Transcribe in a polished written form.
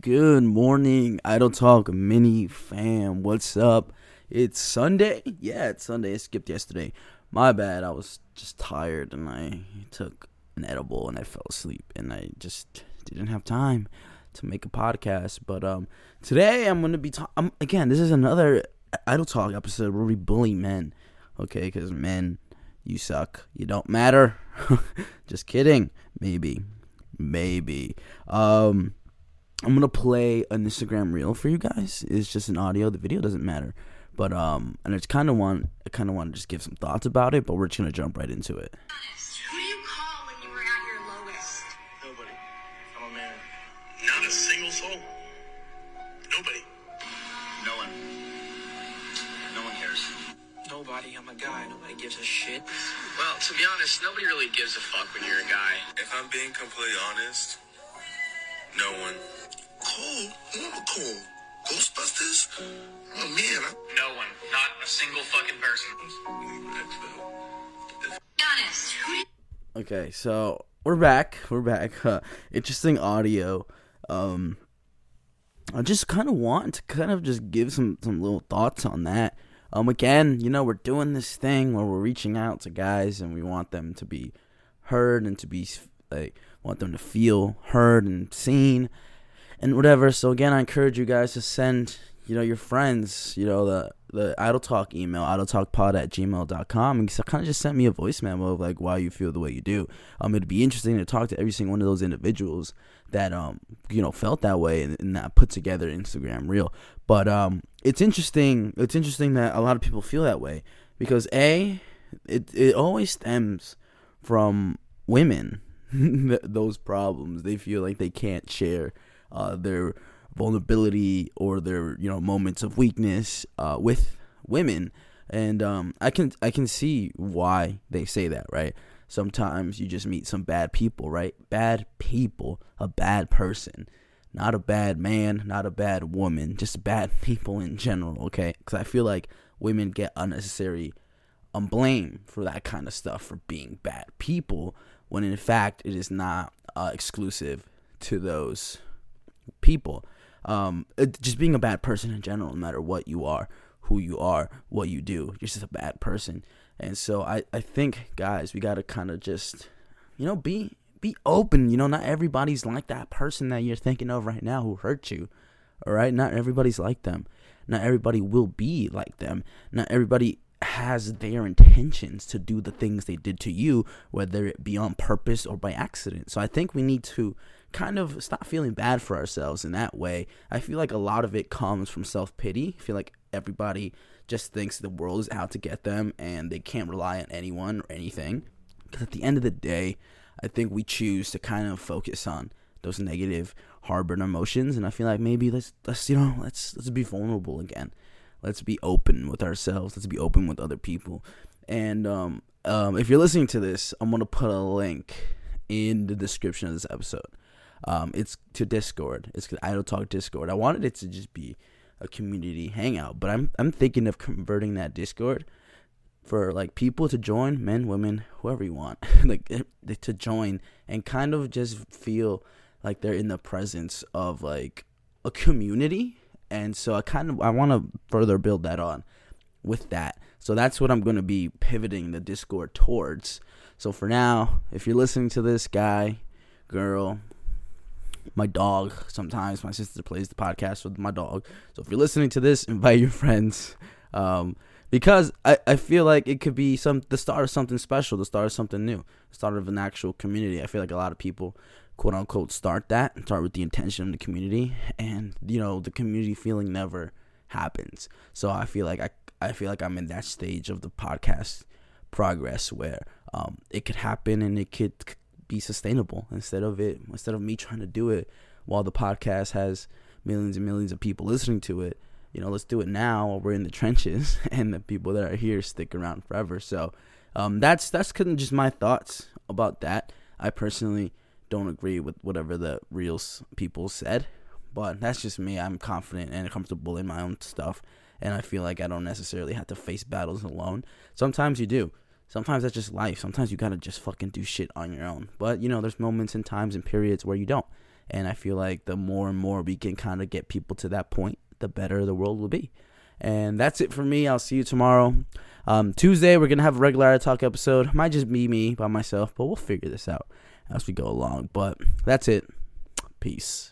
Good morning, Idle Talk mini fam. What's up? It's Sunday. Yeah, it's Sunday. I skipped yesterday. My bad. I was just tired and I took an edible and I fell asleep and I just didn't have time to make a podcast. But today I'm gonna be again. This is another Idle Talk episode where we bully men. Okay, because men, you suck. You don't matter. Just kidding. Maybe. I'm going to play an Instagram reel for you guys. It's just an audio. The video doesn't matter. But, and I kind of want to just give some thoughts about it, but we're just going to jump right into it. Who do you call when you were at your lowest? Nobody. I'm a man. Not a single soul. Nobody. No one. No one cares. Nobody. I'm a guy. Nobody gives a shit. Well, to be honest, nobody really gives a fuck when you're a guy. If I'm being completely honest, no one. Cole? Cole? Ghostbusters? Oh, man. No one. Not a single fucking person. Honest. Who do you Okay, so we're back. Interesting audio. I just kind of want to just give some little thoughts on that. Again, we're doing this thing where we're reaching out to guys and we want them to be heard and to be want them to feel heard and seen and whatever. So again, I encourage you guys to send, your friends, the Idle Talk email, idletalkpod@gmail.com, and kind of just send me a voice memo of why you feel the way you do. It'd be interesting to talk to every single one of those individuals that felt that way and that put together Instagram reel. But it's interesting that a lot of people feel that way because it always stems from women. Those problems, they feel like they can't share their vulnerability or their moments of weakness with women, and I can see why they say that, right? Sometimes you just meet some bad people, right? Bad people, a bad person, not a bad man, not a bad woman, just bad people in general, okay? Because I feel like women get unnecessary blame for that kind of stuff, for being bad people, when in fact it is not exclusive to those people. Just being a bad person in general, no matter what you are, who you are, what you do, you're just a bad person. And so I think, guys, we got to kind of just, be open. Not everybody's like that person that you're thinking of right now who hurt you. All right? Not everybody's like them. Not everybody will be like them. Not everybody has their intentions to do the things they did to you, whether it be on purpose or by accident. So I think we need to kind of stop feeling bad for ourselves in that way. I feel like a lot of it comes from self-pity. I feel like everybody just thinks the world is out to get them and they can't rely on anyone or anything. Because at the end of the day, I think we choose to kind of focus on those negative, harbored emotions, and I feel like maybe let's be vulnerable again. Let's be open with ourselves. Let's be open with other people. And if you're listening to this, I'm going to put a link in the description of this episode. It's to Discord. It's the Idle Talk Discord. I wanted it to just be a community hangout, but I'm thinking of converting that Discord for people to join, men, women, whoever you want, to join and kind of just feel like they're in the presence of a community. And so I want to further build that on with that. So that's what I'm going to be pivoting the Discord towards. So for now, if you're listening to this, guy, girl, my dog, sometimes my sister plays the podcast with my dog. So if you're listening to this, invite your friends. Because I feel like it could be the start of something special, the start of something new, the start of an actual community. I feel like a lot of people, quote unquote, start with the intention of the community, and the community feeling never happens. So I feel like I'm in that stage of the podcast progress where it could happen and it could be sustainable instead of me trying to do it while the podcast has millions and millions of people listening to it. Let's do it now while we're in the trenches and the people that are here stick around forever. So that's kind of just my thoughts about that. I personally don't agree with whatever the real people said, but that's just me. I'm confident and comfortable in my own stuff, and I feel like I don't necessarily have to face battles alone. Sometimes you do. Sometimes that's just life. Sometimes you gotta just fucking do shit on your own. But, there's moments and times and periods where you don't. And I feel like the more and more we can kind of get people to that point, the better the world will be. And that's it for me. I'll see you tomorrow. Tuesday, we're going to have a regular Art Talk episode. Might just be me by myself, but we'll figure this out as we go along. But that's it. Peace.